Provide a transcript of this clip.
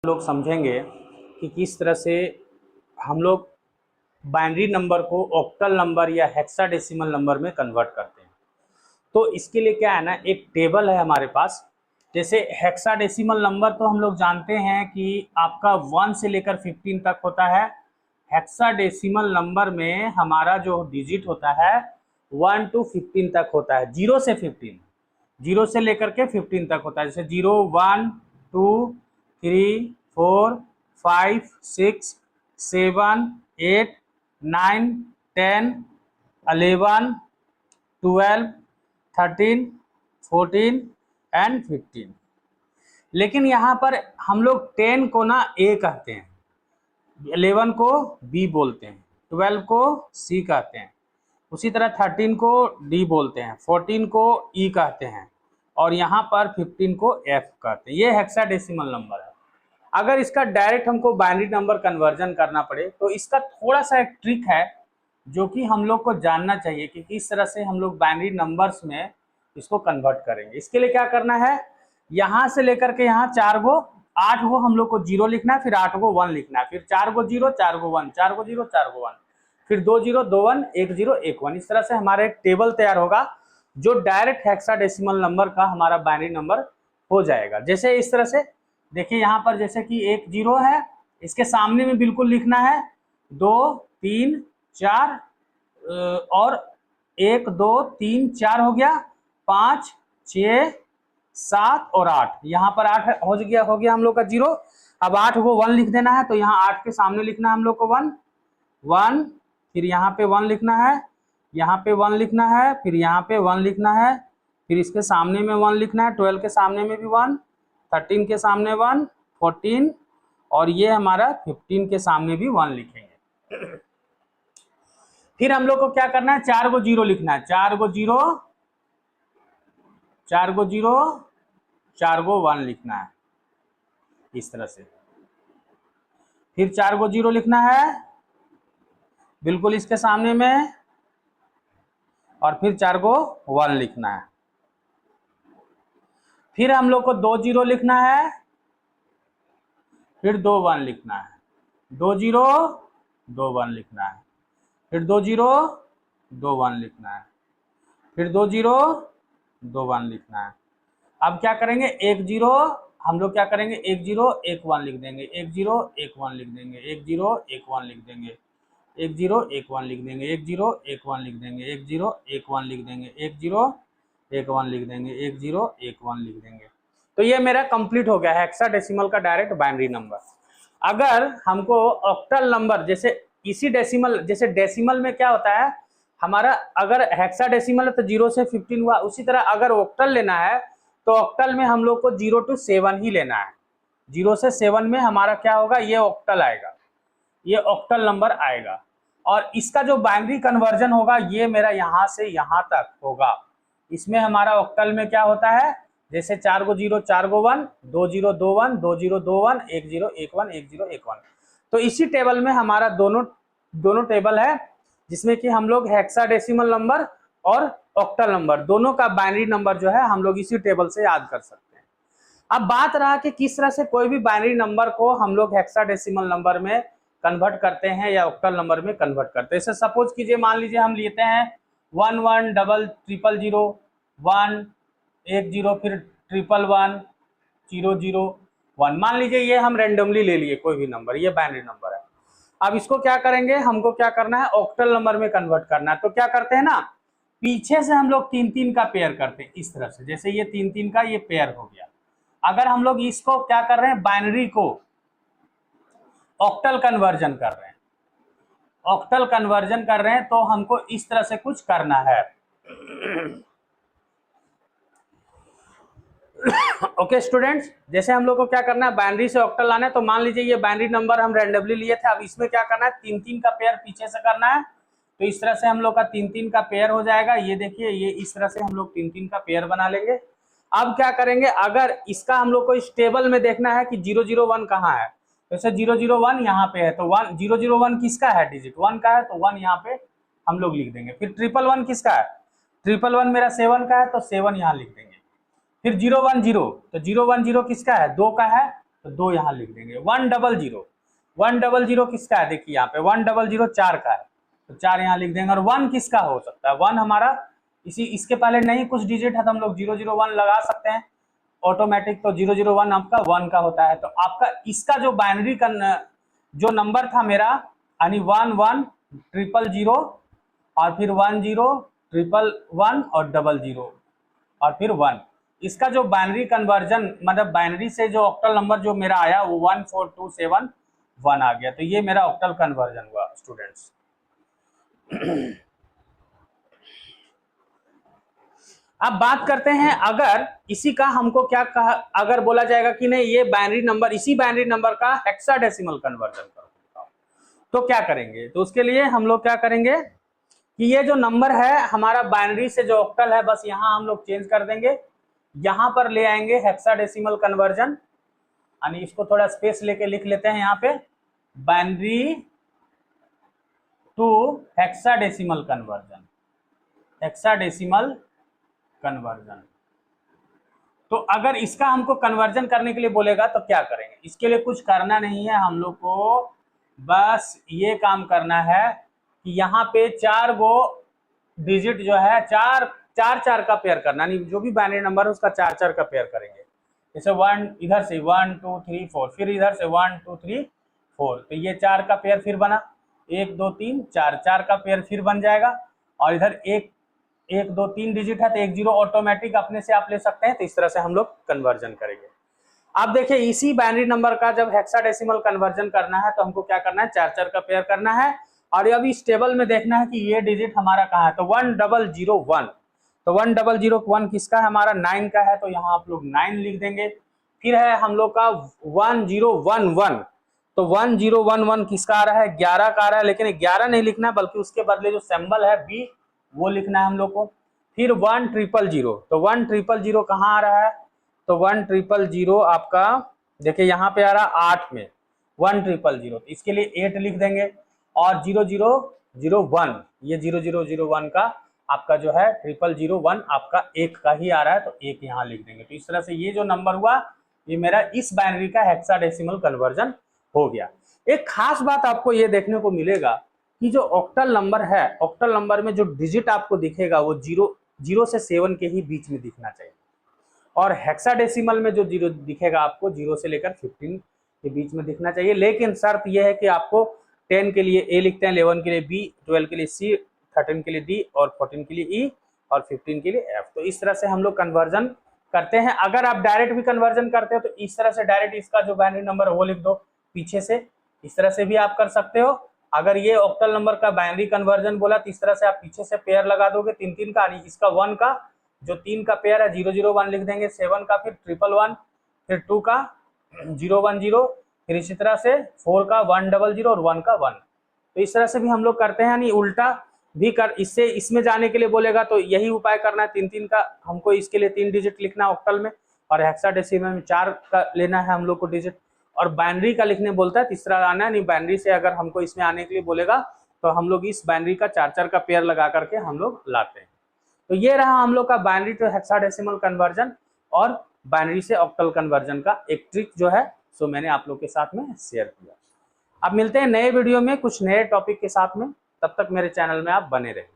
लोग समझेंगे कि किस तरह से हम लोग बाइनरी नंबर को ऑक्टल नंबर या हेक्साडेसिमल नंबर में कन्वर्ट करते हैं। तो इसके लिए क्या है ना, एक टेबल है हमारे पास। जैसे हेक्साडेसिमल नंबर तो हम लोग जानते हैं कि आपका 1 से लेकर 15 तक होता है। हेक्साडेसिमल नंबर में हमारा जो डिजिट होता है 1 to 15 तक होता है, 0 से 15, 0 से लेकर के 15 तक होता है। जैसे 0, 1, 2, 3, 4, 5, 6, 7, 8, 9, 10, 11, 12, 13, 14 एंड 15। लेकिन यहाँ पर हम लोग 10 को ना ए कहते हैं, 11 को बी बोलते हैं, 12 को सी कहते हैं, उसी तरह 13 को डी बोलते हैं, 14 को ई कहते हैं और यहाँ पर 15 को एफ कहते हैं। ये हेक्साडेसिमल नंबर है। अगर इसका डायरेक्ट हमको बाइनरी नंबर कन्वर्जन करना पड़े तो इसका थोड़ा सा एक ट्रिक है जो कि हम लोग को जानना चाहिए कि किस तरह से हम लोग बाइनरी नंबर्स में इसको कन्वर्ट करेंगे। इसके लिए क्या करना है, यहाँ से लेकर के यहाँ 8 गो हम लोग को 0 लिखना है, फिर 8 गो 1 लिखना है, फिर 4 गो 0, 4 गो 1, 4 गो 0, 4 गो 1, फिर 2 0, 2 1, 1 0, 1 1। इस तरह से हमारा एक टेबल तैयार होगा जो डायरेक्ट हेक्साडेसिमल नंबर का हमारा बाइनरी नंबर हो जाएगा। जैसे इस तरह से देखिए, यहाँ पर जैसे कि 1 0 है, इसके सामने में बिल्कुल लिखना है 2 3 4 और 1 2 3 4 हो गया, 5 6 7 और 8। यहाँ पर 8 हो गया हम लोग का 0। अब 8 को 1 लिख देना है, तो यहाँ 8 के सामने लिखना है हम लोग को 1 1, फिर यहाँ पे 1 लिखना है, यहाँ पे 1 लिखना है, फिर यहाँ पे 1 लिखना है, फिर इसके सामने में 1 लिखना है, 12 के सामने में भी 1, 13 के सामने 1, 14 और ये हमारा 15 के सामने भी 1 लिखेंगे। फिर हम लोग को क्या करना है, 4 गो 0 लिखना है, 4 गो 0, 4 गो 0, 4 गो 1 लिखना है इस तरह से। फिर 4 गो 0 लिखना है बिल्कुल इसके सामने में, और फिर 4 गो 1 लिखना है। फिर हम लोग को 2 0 लिखना है, फिर 2 1 लिखना है, 2 0 2 1 लिखना है, फिर 2 0 2 1 लिखना है, फिर 2 0 2 1 लिखना है। अब क्या करेंगे, 1 0 हम लोग क्या करेंगे, 1 0 1 1 लिख देंगे, 1 0 1 1 लिख देंगे, 1 0 1 1 लिख देंगे, 1 0 1 1 लिख देंगे, 1 0 1 1 लिख देंगे, 1 0 1 1 लिख देंगे, 1 0 1 1 लिख देंगे, 1 0 1 1 लिख देंगे। तो ये मेरा कंप्लीट हो गया है हेक्साडेसिमल का डायरेक्ट बाइनरी नंबर। अगर हमको ऑक्टल नंबर, जैसे इसी डेसिमल, जैसे डेसिमल में क्या होता है हमारा, अगर हेक्साडेसिमल है तो 0 से 15 हुआ, उसी तरह अगर ऑक्टल लेना है तो ऑक्टल में हम लोग को 0 to 7 ही लेना है। 0 से 7 में हमारा क्या होगा, ये ऑक्टल आएगा, ये ऑक्टल नंबर आएगा। और इसका जो बाइनरी कन्वर्जन होगा ये मेरा यहाँ से यहाँ तक होगा। इसमें हमारा ऑक्टल में क्या होता है, जैसे 4 गो 0, 4 गो 1, 2 0 2 1, 2 0 2 1, 1 0 1 1, 1 0 1 1। तो इसी टेबल में हमारा दोनों टेबल है, जिसमें कि हम लोग हेक्साडेसिमल नंबर और ऑक्टल नंबर दोनों का बाइनरी नंबर जो है हम लोग इसी टेबल से याद कर सकते हैं। अब बात रहा कि किस तरह से कोई भी बाइनरी नंबर को हम लोग हेक्साडेसिमल नंबर में कन्वर्ट करते हैं या ऑक्टल नंबर में कन्वर्ट करते हैं। जैसे सपोज कीजिए, मान लीजिए हम लेते हैं 1 1 डबल 0 0 1 1 0, फिर 1 1 1 0 0 1। मान लीजिए ये हम रेंडमली ले लिए कोई भी नंबर, ये बाइनरी नंबर है। अब इसको क्या करेंगे, हमको क्या करना है, ऑक्टल नंबर में कन्वर्ट करना है। तो क्या करते हैं ना, पीछे से हम लोग 3 3 का पेयर करते हैं इस तरह से। जैसे ये 3 3 का ये पेयर हो गया। अगर हम लोग इसको क्या कर रहे हैं, बाइनरी को ऑक्टल कन्वर्जन कर रहे हैं, ऑक्टल कन्वर्जन कर रहे हैं, तो हमको इस तरह से कुछ करना है। ओके स्टूडेंट्स, जैसे हम लोग को क्या करना है, बाइनरी से ऑक्टल लाना है। तो मान लीजिए ये बाइनरी नंबर हम रैंडमली लिए थे, अब इसमें क्या करना है, 3 3 का पेयर पीछे से करना है। तो इस तरह से हम लोग का 3 3 का पेयर हो जाएगा। ये देखिए, ये इस तरह से हम लोग 3 3 का पेयर बना लेंगे। अब क्या करेंगे, अगर इसका हम लोग को इस टेबल में देखना है कि 0 0 1 कहाँ है, जैसे 0 0 1 यहाँ पे है, तो 1 0 0 1 किसका है, डिजिट 1 का है, तो 1 यहाँ पे हम लोग लिख देंगे। फिर 1 1 1 किसका है, 1 1 1 मेरा 7 का है, तो 7 यहाँ लिख देंगे। फिर 0 1 0, तो 0 1 0 किसका है, 2 का है, तो 2 यहाँ लिख देंगे। 100, 100 किसका है, देखिए यहाँ पे 100 4 का है, तो 4 यहाँ लिख देंगे। और 1 किसका हो सकता है, 1 हमारा इसके पहले नहीं कुछ डिजिट है तो हम लोग 001 लगा सकते हैं ऑटोमेटिक, तो 001 आपका 1 का होता है। तो आपका इसका जो बाइनरी जो नंबर था मेरा, यानी 110000 और फिर 10111 और 00 और फिर 1, इसका जो बाइनरी कन्वर्जन मतलब बाइनरी से जो ऑक्टल नंबर जो मेरा आया वो 14271 आ गया। तो ये मेरा ऑक्टल कन्वर्जन हुआ स्टूडेंट्स। अब बात करते हैं, अगर इसी का हमको क्या कहा, अगर बोला जाएगा कि नहीं ये बाइनरी नंबर, इसी बाइनरी नंबर का हेक्साडेसिमल कन्वर्जन करो, तो क्या करेंगे। तो उसके लिए हम लोग क्या करेंगे कि ये जो नंबर है हमारा बाइनरी से जो ऑक्टल है, बस यहाँ हम लोग चेंज कर देंगे, यहां पर ले आएंगे हेक्साडेसिमल कन्वर्जन, यानी इसको थोड़ा स्पेस लेके लिख लेते हैं यहाँ पे, binary to hexadecimal conversion, hexadecimal conversion. तो अगर इसका हमको कन्वर्जन करने के लिए बोलेगा तो क्या करेंगे, इसके लिए कुछ करना नहीं है, हम लोग को बस ये काम करना है कि यहाँ पे 4 गो डिजिट जो है चार का पेयर करना, यानी जो भी बाइनरी नंबर है उसका 4 का पेयर करेंगे। जैसे 1 इधर से 1 2 3 4, फिर इधर से 1 2 3 4, तो ये 4 का पेयर फिर बना, 1 2 3 4, 4 का पेयर फिर बन जाएगा। और इधर 1 2 3 डिजिट है तो 1 0 ऑटोमेटिक अपने से आप ले सकते हैं। तो इस तरह से हम लोग कन्वर्जन करेंगे। आप देखिए इसी बाइनरी नंबर का जब हेक्साडेसिमल कन्वर्जन करना है तो हमको क्या करना है, 4 का पेयर करना है। और अभी इस टेबल में देखना है कि ये डिजिट हमारा कहाँ है, तो 1001, तो 1001 किसका है, हमारा 9 का है, तो यहाँ आप लोग 9 लिख देंगे। फिर है हम लोग का 1011, तो 1011 किसका आ रहा है, 11 का आ रहा है, लेकिन 11 नहीं लिखना है बल्कि उसके बदले जो सिंबल है बी वो लिखना है हम लोग को। फिर 1000, तो 1000 कहाँ आ रहा है, तो 1000 आपका देखिए यहाँ पे आ रहा है 8 में 1000, तो इसके लिए 8 लिख देंगे। और 0001, ये 0001 का आपका जो है 0001 आपका 1 का ही आ रहा है, तो 1 यहाँ लिख देंगे। तो इस तरह से ये जो नंबर हुआ ये मेरा इस बाइनरी का हेक्साडेसिमल कन्वर्जन हो गया। एक खास बात आपको ये देखने को मिलेगा कि जो ऑक्टल नंबर है, ऑक्टल नंबर में जो डिजिट आपको दिखेगा वो 0 से 7 के ही बीच में दिखना चाहिए, और हेक्साडेसिमल में जो 0 दिखेगा आपको 0 से लेकर 15 के बीच में दिखना चाहिए। लेकिन शर्त यह है कि आपको 10 के लिए ए लिखते हैं, 11 के लिए बी, 12 के लिए सी, 13 के लिए डी और 14 के लिए ई और 15 के लिए एफ। तो इस तरह से हम लोग कन्वर्जन करते हैं। अगर आप डायरेक्ट भी कन्वर्जन करते हो तो इस तरह से डायरेक्ट इसका जो बाइनरी नंबर है वो लिख दो पीछे से, इस तरह से भी आप कर सकते हो। अगर ये ऑक्टल नंबर का बाइनरी कन्वर्जन बोला तो इस तरह से आप पीछे से पेयर लगा दोगे 3 का, इसका 1 का जो 3 का पेयर है 001 लिख देंगे, 7 का फिर 111, फिर 2 का 010, फिर इसी तरह से 4 का 100 और 1 का 1। तो इस तरह से भी हम लोग करते हैं, यानी उल्टा भी कर, इससे इसमें जाने के लिए बोलेगा तो यही उपाय करना है। 3 का हमको इसके लिए 3 डिजिट लिखना है ऑक्टल में, और हेक्साडेसिमल में 4 का लेना है हम लोग को डिजिट, और बाइनरी का लिखने बोलता है तीसरा आना है। नहीं बाइनरी से अगर हमको इसमें आने के लिए बोलेगा तो हम लोग इस बाइनरी का 4 का पेयर लगा करके हम लोग लाते हैं। तो ये रहा हम लोग का बाइनरी टू हेक्साडेसिमल कन्वर्जन और बाइनरी से ऑक्टल कन्वर्जन का एक ट्रिक जो है सो मैंने आप लोग के साथ में शेयर किया। अब मिलते हैं नए वीडियो में कुछ नए टॉपिक के साथ में, तब तक मेरे चैनल में आप बने रहें।